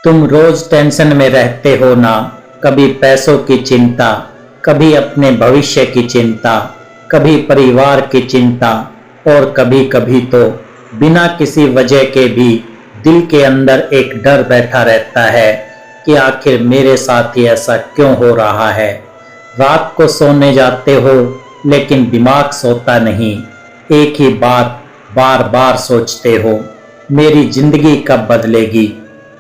तुम रोज टेंशन में रहते हो ना। कभी पैसों की चिंता, कभी अपने भविष्य की चिंता, कभी परिवार की चिंता, और कभी कभी तो बिना किसी वजह के भी दिल के अंदर एक डर बैठा रहता है कि आखिर मेरे साथ ही ऐसा क्यों हो रहा है। रात को सोने जाते हो लेकिन दिमाग सोता नहीं। एक ही बात बार बार सोचते हो, मेरी जिंदगी कब बदलेगी,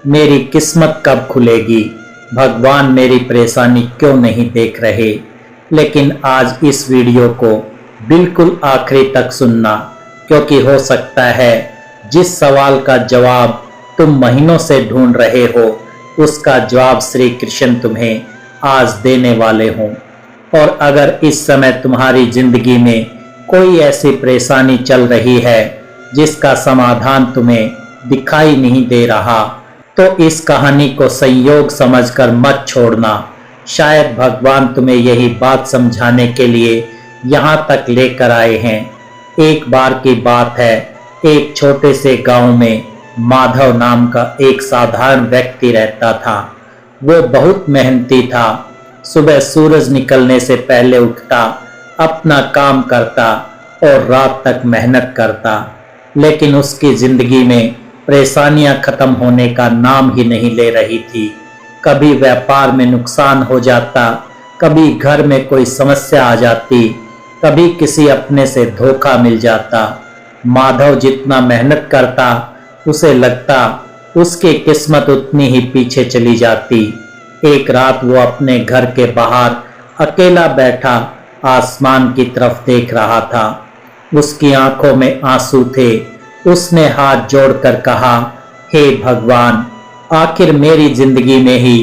मेरी किस्मत कब खुलेगी, भगवान मेरी परेशानी क्यों नहीं देख रहे। लेकिन आज इस वीडियो को बिल्कुल आखिरी तक सुनना, क्योंकि हो सकता है जिस सवाल का जवाब तुम महीनों से ढूंढ रहे हो उसका जवाब श्री कृष्ण तुम्हें आज देने वाले हों। और अगर इस समय तुम्हारी जिंदगी में कोई ऐसी परेशानी चल रही है जिसका समाधान तुम्हें दिखाई नहीं दे रहा, तो इस कहानी को संयोग समझकर मत छोड़ना। शायद भगवान तुम्हें यही बात समझाने के लिए यहाँ तक लेकर आए हैं। एक बार की बात है, एक छोटे से गांव में माधव नाम का एक साधारण व्यक्ति रहता था। वो बहुत मेहनती था। सुबह सूरज निकलने से पहले उठता, अपना काम करता और रात तक मेहनत करता। लेकिन उसकी जिंदगी में परेशानियां खत्म होने का नाम ही नहीं ले रही थी। कभी व्यापार में नुकसान हो जाता, कभी घर में कोई समस्या आ जाती, कभी किसी अपने से धोखा मिल जाता। माधव जितना मेहनत करता उसे लगता उसकी किस्मत उतनी ही पीछे चली जाती। एक रात वो अपने घर के बाहर अकेला बैठा आसमान की तरफ देख रहा था। उसकी आंखों में आंसू थे। उसने हाथ जोड़कर कहा, हे भगवान, आखिर मेरी जिंदगी में ही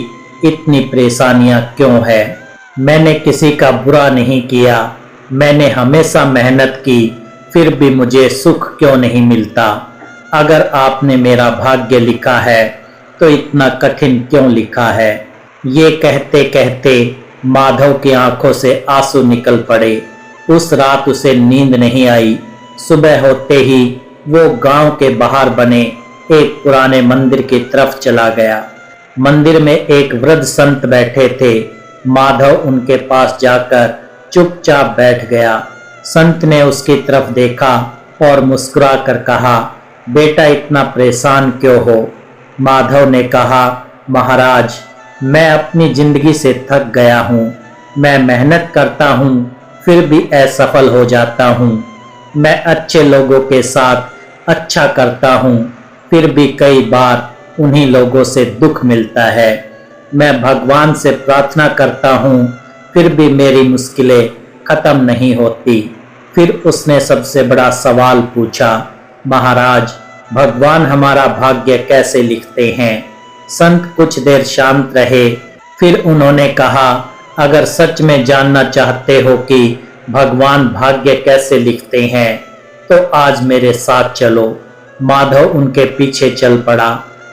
इतनी परेशानियां क्यों है। मैंने किसी का बुरा नहीं किया, मैंने हमेशा मेहनत की, फिर भी मुझे सुख क्यों नहीं मिलता। अगर आपने मेरा भाग्य लिखा है तो इतना कठिन क्यों लिखा है। ये कहते कहते माधव की आंखों से आंसू निकल पड़े। उस रात उसे नींद नहीं आई। सुबह होते ही वो गांव के बाहर बने एक पुराने मंदिर की तरफ चला गया। मंदिर में एक वृद्ध संत बैठे थे। माधव उनके पास जाकर चुपचाप बैठ गया। संत ने उसकी तरफ देखा और मुस्कुरा कर कहा, बेटा इतना परेशान क्यों हो। माधव ने कहा, महाराज, मैं अपनी जिंदगी से थक गया हूँ। मैं मेहनत करता हूँ फिर भी असफल हो जाता हूँ। मैं अच्छे लोगों के साथ अच्छा करता हूँ, फिर भी कई बार उन्हीं लोगों से दुख मिलता है। मैं भगवान से प्रार्थना करता हूँ, फिर भी मेरी मुश्किलें खत्म नहीं होती। फिर उसने सबसे बड़ा सवाल पूछा, महाराज, भगवान हमारा भाग्य कैसे लिखते हैं। संत कुछ देर शांत रहे, फिर उन्होंने कहा, अगर सच में जानना चाहते हो कि भगवान भाग्य कैसे लिखते हैं तो आज मेरे साथ चलो। माधव उनके पीछे चल पड़ा।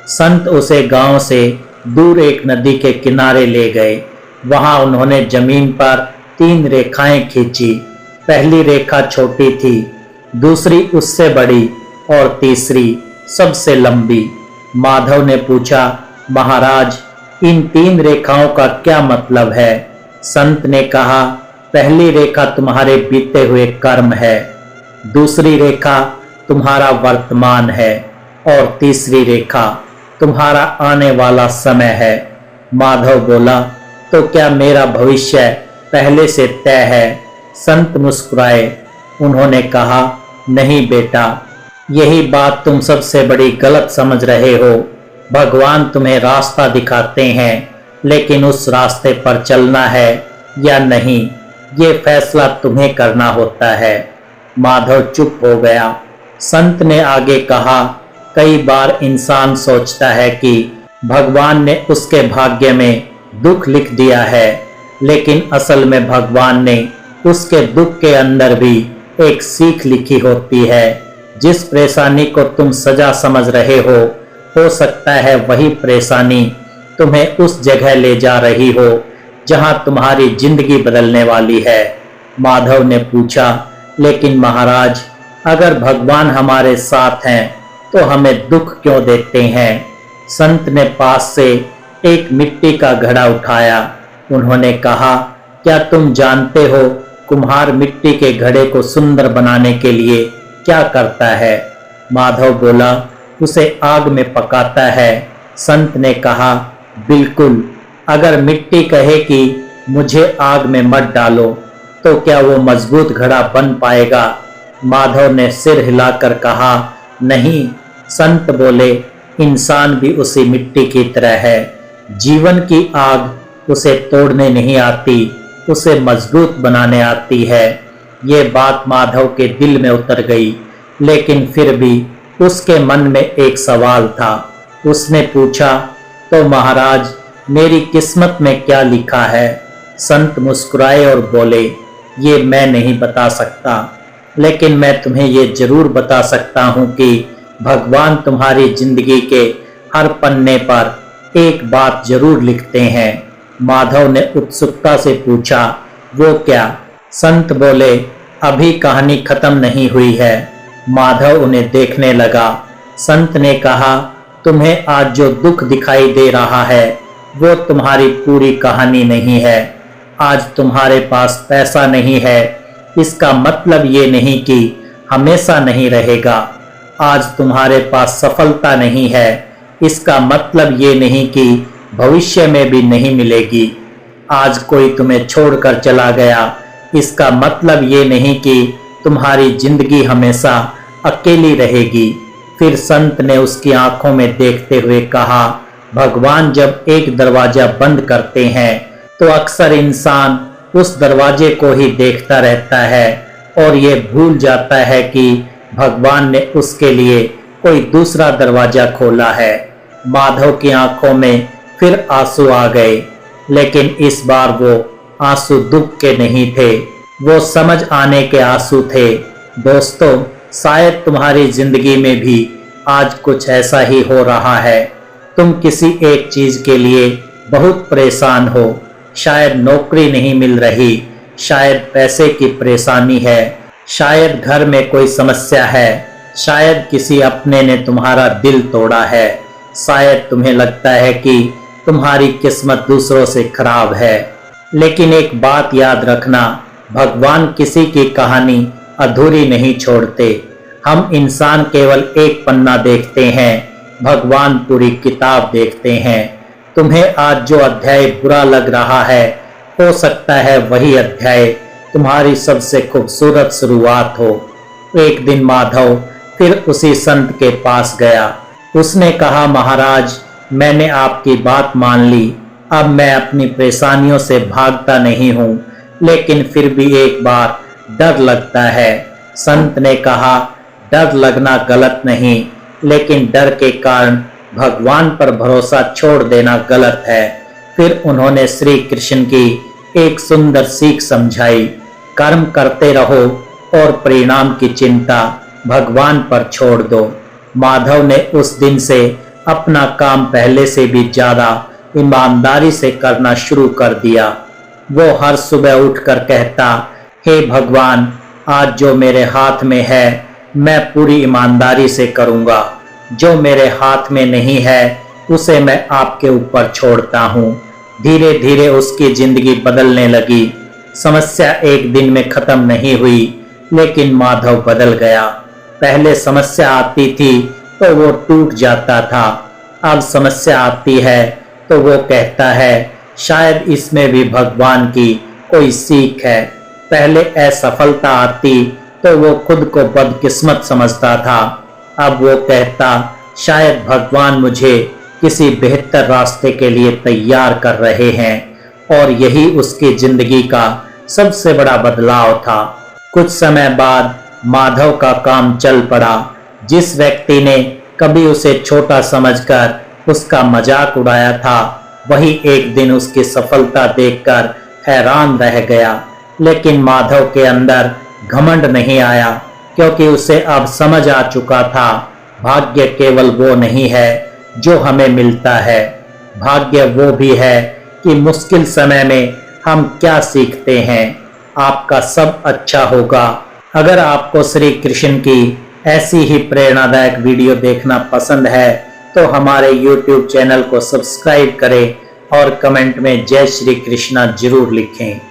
संत उसे गांव से दूर एक नदी के किनारे ले गए। वहां उन्होंने जमीन पर 3 रेखाएं खींची। पहली रेखा छोटी थी, दूसरी उससे बड़ी और तीसरी सबसे लंबी। माधव ने पूछा, महाराज, इन 3 रेखाओं का क्या मतलब है। संत ने कहा, पहली रेखा तुम्हारे बीते हुए कर्म है, दूसरी रेखा तुम्हारा वर्तमान है और तीसरी रेखा तुम्हारा आने वाला समय है। माधव बोला, तो क्या मेरा भविष्य पहले से तय है। संत मुस्कुराए। उन्होंने कहा, नहीं बेटा, यही बात तुम सबसे बड़ी गलत समझ रहे हो। भगवान तुम्हें रास्ता दिखाते हैं, लेकिन उस रास्ते पर चलना है या नहीं ये फैसला तुम्हें करना होता है। माधव चुप हो गया। संत ने आगे कहा, कई बार इंसान सोचता है कि भगवान ने उसके भाग्य में दुख लिख दिया है, लेकिन असल में भगवान ने उसके दुख के अंदर भी एक सीख लिखी होती है। जिस परेशानी को तुम सजा समझ रहे हो सकता है वही परेशानी तुम्हें उस जगह ले जा रही हो जहां तुम्हारी जिंदगी बदलने वाली है। माधव ने पूछा, लेकिन महाराज, अगर भगवान हमारे साथ हैं तो हमें दुख क्यों देते हैं। संत ने पास से एक मिट्टी का घड़ा उठाया। उन्होंने कहा, क्या तुम जानते हो कुम्हार मिट्टी के घड़े को सुंदर बनाने के लिए क्या करता है? माधव बोला, उसे आग में पकाता है। संत ने कहा, बिल्कुल, अगर मिट्टी कहे कि मुझे आग में मत डालो तो क्या वो मजबूत घड़ा बन पाएगा? माधव ने सिर हिलाकर कहा, नहीं। संत बोले, इंसान भी उसी मिट्टी की तरह है। जीवन की आग उसे तोड़ने नहीं आती, उसे मजबूत बनाने आती है। ये बात माधव के दिल में उतर गई, लेकिन फिर भी उसके मन में एक सवाल था। उसने पूछा, तो महाराज, मेरी किस्मत में क्या लिखा है? संत मुस्कुराए और बोले, ये मैं नहीं बता सकता, लेकिन मैं तुम्हें ये जरूर बता सकता हूँ कि भगवान तुम्हारी जिंदगी के हर पन्ने पर एक बात जरूर लिखते हैं। माधव ने उत्सुकता से पूछा, वो क्या? संत बोले, अभी कहानी खत्म नहीं हुई है। माधव उन्हें देखने लगा। संत ने कहा, तुम्हें आज जो दुख दिखाई दे रहा है वो तुम्हारी पूरी कहानी नहीं है। आज तुम्हारे पास पैसा नहीं है, इसका मतलब ये नहीं कि हमेशा नहीं रहेगा। आज तुम्हारे पास सफलता नहीं है, इसका मतलब ये नहीं कि भविष्य में भी नहीं मिलेगी। आज कोई तुम्हें छोड़कर चला गया, इसका मतलब ये नहीं कि तुम्हारी जिंदगी हमेशा अकेली रहेगी। फिर संत ने उसकी आंखों में देखते हुए कहा, भगवान जब एक दरवाजा बंद करते हैं तो अक्सर इंसान उस दरवाजे को ही देखता रहता है और ये भूल जाता है कि भगवान ने उसके लिए कोई दूसरा दरवाजा खोला है। माधव की आंखों में फिर आंसू आ गए, लेकिन इस बार वो आंसू दुख के नहीं थे, वो समझ आने के आंसू थे। दोस्तों, शायद तुम्हारी जिंदगी में भी आज कुछ ऐसा ही हो रहा है। तुम किसी एक चीज के लिए बहुत परेशान हो। शायद नौकरी नहीं मिल रही, शायद पैसे की परेशानी है, शायद घर में कोई समस्या है, शायद किसी अपने ने तुम्हारा दिल तोड़ा है, शायद तुम्हें लगता है कि तुम्हारी किस्मत दूसरों से खराब है। लेकिन एक बात याद रखना, भगवान किसी की कहानी अधूरी नहीं छोड़ते। हम इंसान केवल एक पन्ना देखते हैं, भगवान पूरी किताब देखते हैं। तुम्हें आज जो अध्याय बुरा लग रहा है, हो सकता है वही अध्याय तुम्हारी सबसे खूबसूरत शुरुआत हो। एक दिन माधव फिर उसी संत के पास गया। उसने कहा, महाराज, मैंने आपकी बात मान ली। अब मैं अपनी परेशानियों से भागता नहीं हूँ, लेकिन फिर भी एक बार डर लगता है। संत ने कहा, डर लगना गलत नहीं, लेकिन डर के कारण भगवान पर भरोसा छोड़ देना गलत है। फिर उन्होंने श्री कृष्ण की एक सुंदर सीख समझाई, कर्म करते रहो और परिणाम की चिंता भगवान पर छोड़ दो। माधव ने उस दिन से अपना काम पहले से भी ज्यादा ईमानदारी से करना शुरू कर दिया। वो हर सुबह उठकर कहता, हे भगवान, आज जो मेरे हाथ में है मैं पूरी ईमानदारी से करूंगा, जो मेरे हाथ में नहीं है उसे मैं आपके ऊपर छोड़ता हूँ। धीरे धीरे उसकी जिंदगी बदलने लगी। समस्या एक दिन में खत्म नहीं हुई, लेकिन माधव बदल गया। पहले समस्या आती थी तो वो टूट जाता था, अब समस्या आती है तो वो कहता है, शायद इसमें भी भगवान की कोई सीख है। पहले असफलता आती तो वो खुद को बदकिस्मत समझता था, अब वो कहता, शायद भगवान मुझे किसी बेहतर रास्ते के लिए तैयार कर रहे हैं। और यही उसकी जिंदगी का सबसे बड़ा बदलाव था। कुछ समय बाद माधव का काम चल पड़ा। जिस व्यक्ति ने कभी उसे छोटा समझकर उसका मजाक उड़ाया था, वही एक दिन उसकी सफलता देखकर हैरान रह गया। लेकिन माधव के अंदर घमंड नहीं आया, क्योंकि उसे अब समझ आ चुका था, भाग्य केवल वो नहीं है जो हमें मिलता है, भाग्य वो भी है कि मुश्किल समय में हम क्या सीखते हैं। आपका सब अच्छा होगा। अगर आपको श्री कृष्ण की ऐसी ही प्रेरणादायक वीडियो देखना पसंद है तो हमारे YouTube चैनल को सब्सक्राइब करें और कमेंट में जय श्री कृष्णा जरूर लिखें।